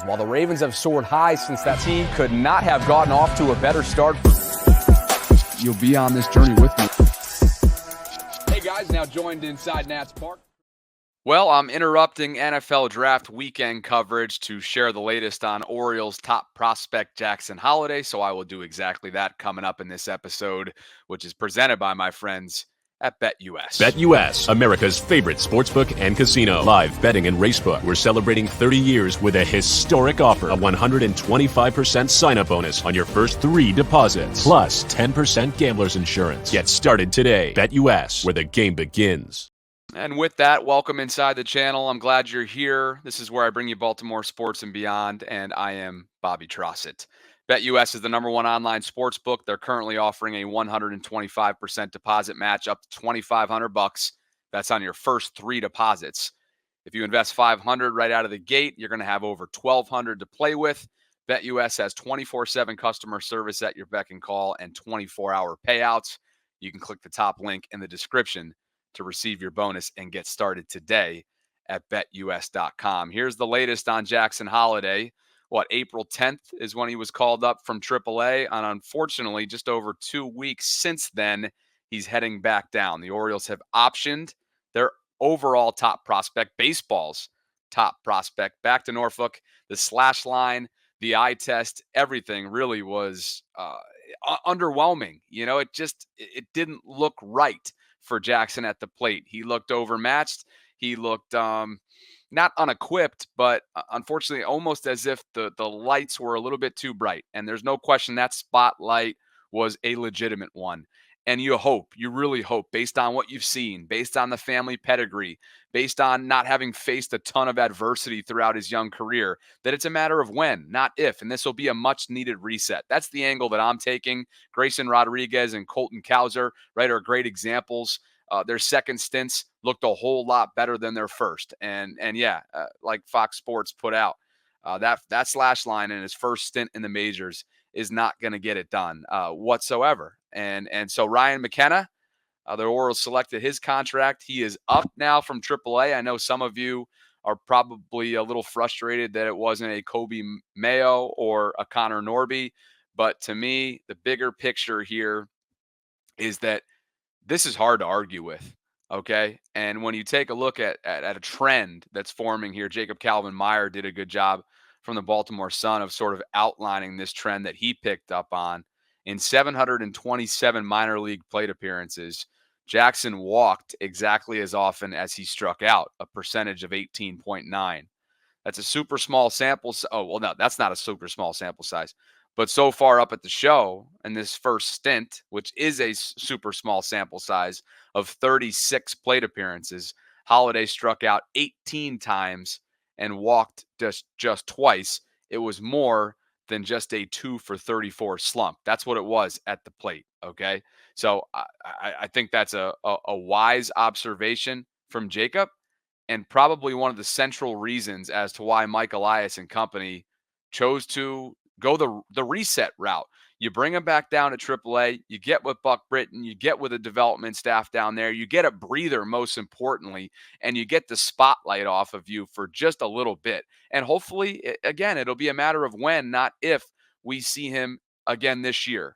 While the Ravens have soared high since that team could not have gotten off to a better start. You'll be on this journey with me. Hey guys, now joined inside Nats Park. Well, I'm interrupting NFL draft weekend coverage to share the latest on Orioles top prospect Jackson Holliday, so I will do exactly that coming up in this episode, which is presented by my friends at BetUS. BetUS, America's favorite sportsbook and casino. Live betting and racebook. We're celebrating 30 years with a historic offer, a 125% sign-up bonus on your first 3 deposits, plus 10% gambler's insurance. Get started today. BetUS, where the game begins. And with that, welcome inside the channel. I'm glad you're here. This is where I bring you Baltimore sports and beyond, and I am Bobby Trosset. BetUS is the number one online sports book. They're currently offering a 125% deposit match up to $2,500. That's on your first 3 deposits. If you invest $500 right out of the gate, you're going to have over $1,200 to play with. BetUS has 24/7 customer service at your beck and call and 24-hour payouts. You can click the top link in the description to receive your bonus and get started today at betus.com. Here's the latest on Jackson Holliday. April 10th is when he was called up from AAA, and unfortunately, just over 2 weeks since then, he's heading back down. The Orioles have optioned their overall top prospect, baseball's top prospect, back to Norfolk. The slash line, the eye test, everything really was underwhelming. It didn't look right for Jackson at the plate. He looked overmatched. He looked not unequipped, but unfortunately almost as if the lights were a little bit too bright. And there's no question that spotlight was a legitimate one. And you really hope, based on what you've seen, based on the family pedigree, based on not having faced a ton of adversity throughout his young career, that it's a matter of when, not if. And this will be a much needed reset. That's the angle that I'm taking. Grayson Rodriguez and Colton Cowser, right, are great examples. Their second stints looked a whole lot better than their first. And like Fox Sports put out, that slash line in his first stint in the majors is not going to get it done whatsoever. And so Ryan McKenna, the Orioles selected his contract. He is up now from AAA. I know some of you are probably a little frustrated that it wasn't a Kobe Mayo or a Connor Norby. But to me, the bigger picture here is that this is hard to argue with, okay? And when you take a look at a trend that's forming here, Jacob Calvin-Meyer did a good job from the Baltimore Sun of sort of outlining this trend that he picked up on. In 727 minor league plate appearances, Jackson walked exactly as often as he struck out, a percentage of 18.9. That's a super small sample. Oh, well, no, that's not a super small sample size. But so far up at the show in this first stint, which is a super small sample size of 36 plate appearances, Holliday struck out 18 times and walked just twice. It was more than just a 2 for 34 slump. That's what it was at the plate, okay? So I think that's a wise observation from Jacob, and probably one of the central reasons as to why Mike Elias and company chose to go the reset route. You bring him back down to AAA. You get with Buck Britton. You get with the development staff down there. You get a breather, most importantly, and you get the spotlight off of you for just a little bit. And hopefully, again, it'll be a matter of when, not if, we see him again this year.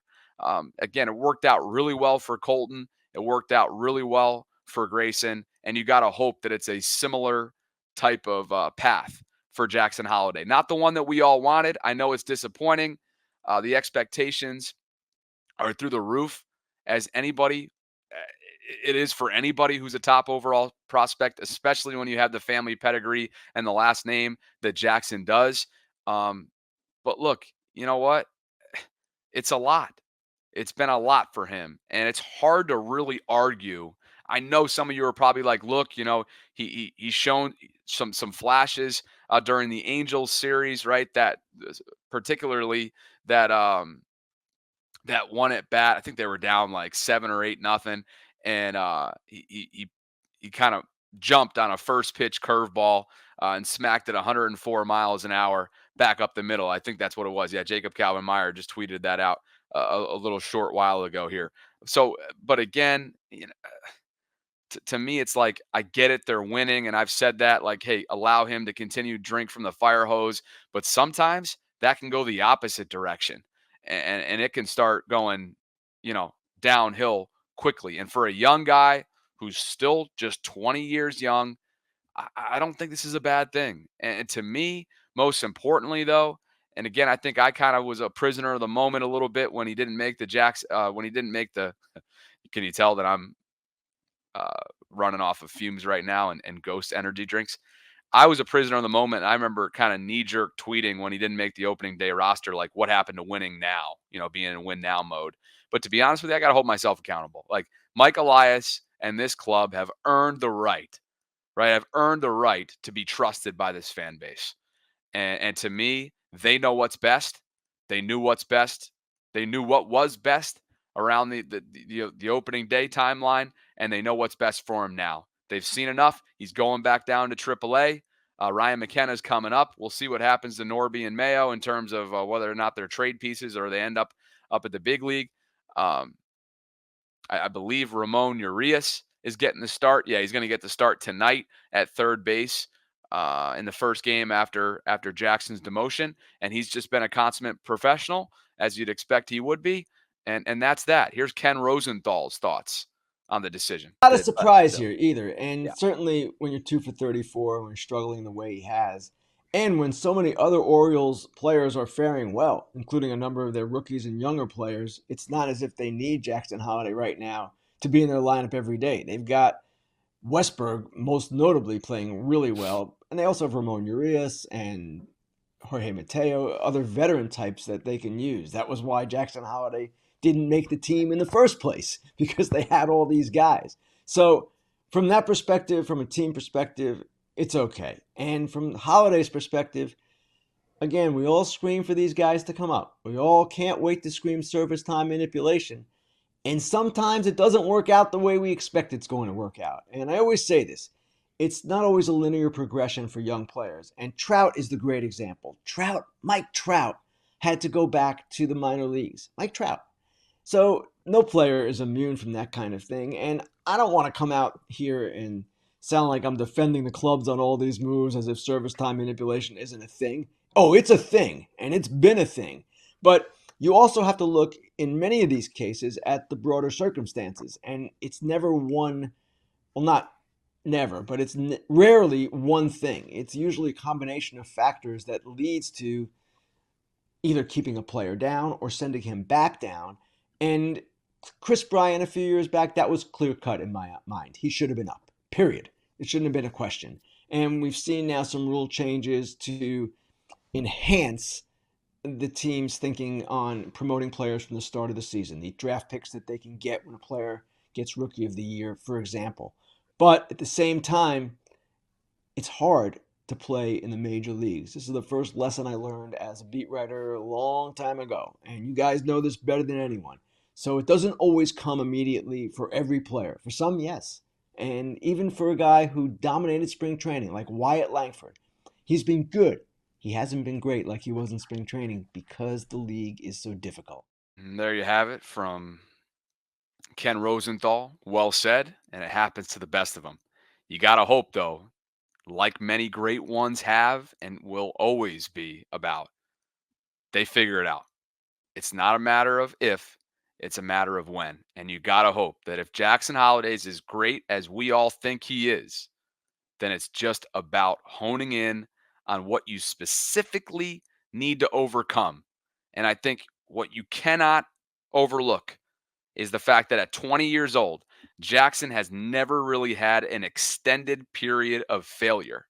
Again, it worked out really well for Colton. It worked out really well for Grayson. And you got to hope that it's a similar type of path for Jackson Holliday. Not the one that we all wanted. I know it's disappointing. The expectations are through the roof, as anybody. It is for anybody who's a top overall prospect, especially when you have the family pedigree and the last name that Jackson does. But look, you know what? It's a lot. It's been a lot for him, and it's hard to really argue. I know some of you are probably like, look, he's shown some flashes during the Angels series, right? That particularly that one at bat, I think they were down like 7 or 8-0, and he kind of jumped on a first pitch curveball and smacked it 104 miles an hour back up the middle. I think that's what it was. Yeah, Jacob Calvin-Meyer just tweeted that out a little short while ago here. So, but again, to me, it's like, I get it. They're winning. And I've said that, like, hey, allow him to continue to drink from the fire hose. But sometimes that can go the opposite direction, and it can start going, downhill quickly. And for a young guy who's still just 20 years young, I don't think this is a bad thing. And to me, most importantly, though, and again, I think I kind of was a prisoner of the moment a little bit when he didn't make the when he didn't make the. Can you tell that I'm uh, running off of fumes right now and Ghost energy drinks? I was a prisoner of the moment. I remember kind of knee jerk tweeting when he didn't make the opening day roster, like, what happened to winning now, being in win now mode. But to be honest with you, I got to hold myself accountable. Like, Mike Elias and this club have earned the right, right? I've earned the right to be trusted by this fan base. And to me, they know what's best. They knew what's best. They knew what was best around the opening day timeline, and they know what's best for him now. They've seen enough. He's going back down to AAA. Ryan McKenna's coming up. We'll see what happens to Norby and Mayo in terms of whether or not they're trade pieces or they end up at the big league. Um, I believe Ramon Urias is getting the start. Yeah, he's going to get the start tonight at third base in the first game after Jackson's demotion, and he's just been a consummate professional, as you'd expect he would be. And that's that. Here's Ken Rosenthal's thoughts on the decision. Not a surprise here either. And Yeah. certainly when you're 2 for 34, when you're struggling the way he has, and when so many other Orioles players are faring well, including a number of their rookies and younger players, it's not as if they need Jackson Holliday right now to be in their lineup every day. They've got Westberg, most notably, playing really well. And they also have Ramon Urias and Jorge Mateo, other veteran types that they can use. That was why Jackson Holliday didn't make the team in the first place, because they had all these guys. So from that perspective, from a team perspective, it's okay. And from Holliday's perspective, again, we all scream for these guys to come up. We all can't wait to scream service time manipulation. And sometimes it doesn't work out the way we expect it's going to work out. And I always say this, it's not always a linear progression for young players. And Trout is the great example. Mike Trout had to go back to the minor leagues. Mike Trout. So no player is immune from that kind of thing. And I don't want to come out here and sound like I'm defending the clubs on all these moves as if service time manipulation isn't a thing. Oh, it's a thing, and it's been a thing. But you also have to look in many of these cases at the broader circumstances. And it's never one, well, not never, but it's rarely one thing. It's usually a combination of factors that leads to either keeping a player down or sending him back down. And Chris Bryant a few years back, that was clear cut in my mind. He should have been up, period. It shouldn't have been a question. And we've seen now some rule changes to enhance the team's thinking on promoting players from the start of the season, the draft picks that they can get when a player gets Rookie of the Year, for example. But at the same time, it's hard to play in the major leagues. This is the first lesson I learned as a beat writer a long time ago. And you guys know this better than anyone. So it doesn't always come immediately for every player. For some, yes. And even for a guy who dominated spring training, like Wyatt Langford, he's been good. He hasn't been great like he was in spring training because the league is so difficult. And there you have it from Ken Rosenthal. Well said, and it happens to the best of them. You got to hope, though, like many great ones have and will always be about, they figure it out. It's not a matter of if, it's a matter of when. And you got to hope that if Jackson Holliday is as great as we all think he is, then it's just about honing in on what you specifically need to overcome. And I think what you cannot overlook is the fact that at 20 years old, Jackson has never really had an extended period of failure.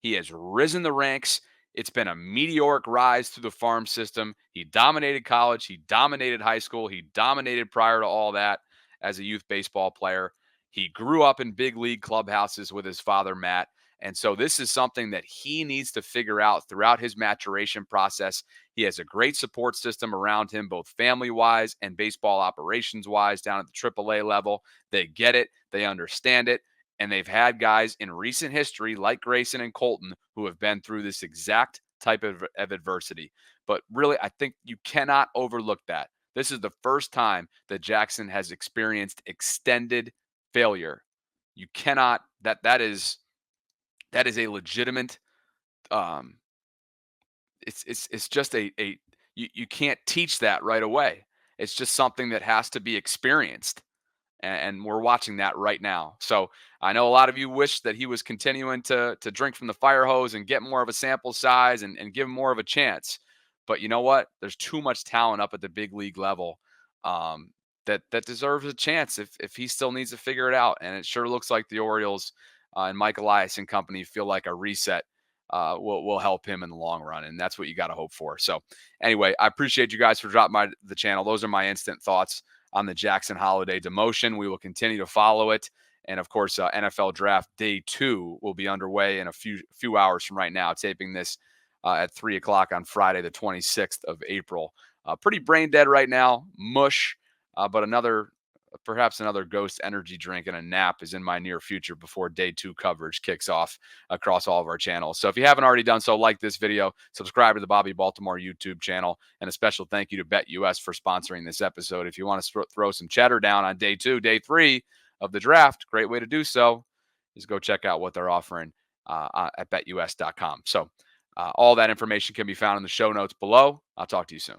He has risen the ranks. It's been a meteoric rise through the farm system. He dominated college. He dominated high school. He dominated prior to all that as a youth baseball player. He grew up in big league clubhouses with his father, Matt. And so this is something that he needs to figure out throughout his maturation process. He has a great support system around him, both family-wise and baseball operations-wise down at the AAA level. They get it. They understand it. And they've had guys in recent history like Grayson and Colton who have been through this exact type of adversity. But really, I think you cannot overlook that. This is the first time that Jackson has experienced extended failure. You cannot, that is a legitimate, um, it's just you can't teach that right away. It's just something that has to be experienced. And we're watching that right now. So I know a lot of you wish that he was continuing to drink from the fire hose and get more of a sample size and give him more of a chance. But you know what? There's too much talent up at the big league level, um, that deserves a chance if he still needs to figure it out. And it sure looks like the Orioles and Mike Elias and company feel like a reset will help him in the long run, and that's what you got to hope for. So anyway, I appreciate you guys for dropping by the channel. Those are my instant thoughts on the Jackson Holliday demotion. We will continue to follow it. And of course, NFL Draft Day 2 will be underway in a few hours from right now, taping this at 3 o'clock on Friday, the 26th of April. Pretty brain dead right now, mush, but perhaps another Ghost energy drink and a nap is in my near future before Day 2 coverage kicks off across all of our channels. So if you haven't already done so, like this video, subscribe to the Bobby Baltimore YouTube channel, and a special thank you to BetUS for sponsoring this episode. If you want to throw some cheddar down on Day 2, Day 3 of the draft, great way to do so is go check out what they're offering at betus.com. So all that information can be found in the show notes below. I'll talk to you soon.